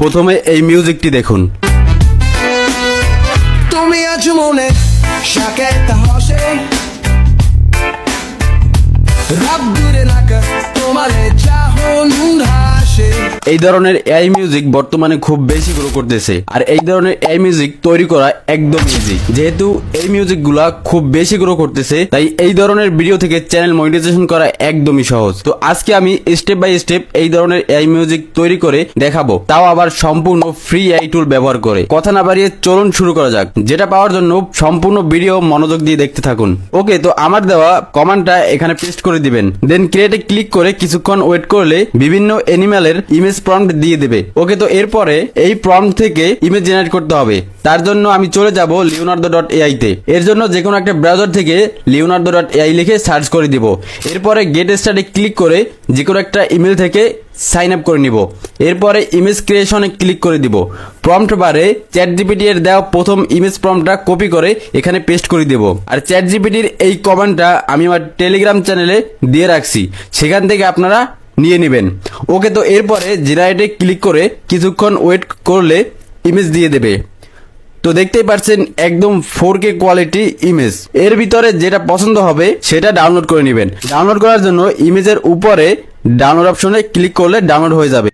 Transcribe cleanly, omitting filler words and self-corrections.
প্রথমে এই মিউজিকটি দেখুন। তুমি আছো মনে শাকেতা হসে রাব্দুরে নাকা তোমারে চাহন হাসে। এই ধরনের এআই মিউজিক বর্তমানে খুব বেশি গ্রো করতেছে, আর এই ধরনের এআই মিউজিক তৈরি করা একদম ইজি। যেহেতু এই মিউজিক গুলা খুব বেশি গ্রো করতেছে, তাই এই ধরনের ভিডিও থেকে চ্যানেল মনিটাইজেশন করা একদমই সহজ। তো আজকে আমি স্টেপ বাই স্টেপ এই ধরনের এআই মিউজিক তৈরি করে দেখাবো, তাও আবার সম্পূর্ণ ফ্রি এআই টুল ব্যবহার করে। কথা না বাড়িয়ে চলুন শুরু করা যাক। যেটা পাওয়ার জন্য সম্পূর্ণ ভিডিও মনোযোগ দিয়ে দেখতে থাকুন। ওকে, তো আমার দেওয়া কমান্ডটা এখানে পেস্ট করে দিবেন, দেন ক্রিয়েটে ক্লিক করে কিছুক্ষণ ওয়েট করলে বিভিন্ন অ্যানিমালের ইমেজ প্রম্পট দিয়ে দেবে। ওকে, তো এরপরে এই প্রম্পট থেকে ইমেজ জেনারেট করতে হবে। তার জন্য আমি চলে যাব leonardo.ai তে। এর জন্য যে কোনো একটা ব্রাউজার থেকে leonardo.ai লিখে সার্চ করে দিব। এরপরে গেট স্টার্টে ক্লিক করে যে কোনো একটা ইমেল থেকে সাইন আপ করে নিব। এরপরে ইমেজ ক্রিয়েশনে ক্লিক করে দিব। প্রম্পট বারে চ্যাটজিপিটি এর দেওয়া প্রথম ইমেজ প্রম্পটটা কপি করে এখানে পেস্ট করে দেব। আর চ্যাটজিপিটির এই কমান্ডটা আমি আমার টেলিগ্রাম চ্যানেলে দিয়ে রাখছি, সেখান থেকে আপনারা নিয়ে নেবেন। ওকে, তো এরপরে জেনারেটে ক্লিক করে কিছুক্ষণ ওয়েট করলে ইমেজ দিয়ে দেবে। তো দেখতেই পাচ্ছেন একদম 4K কোয়ালিটি ইমেজ। এর ভিতরে যেটা পছন্দ হবে সেটা ডাউনলোড করে নেবেন। ডাউনলোড করার জন্য ইমেজের উপরে ডাউনলোড অপশনে ক্লিক করলে ডাউনলোড হয়ে যাবে।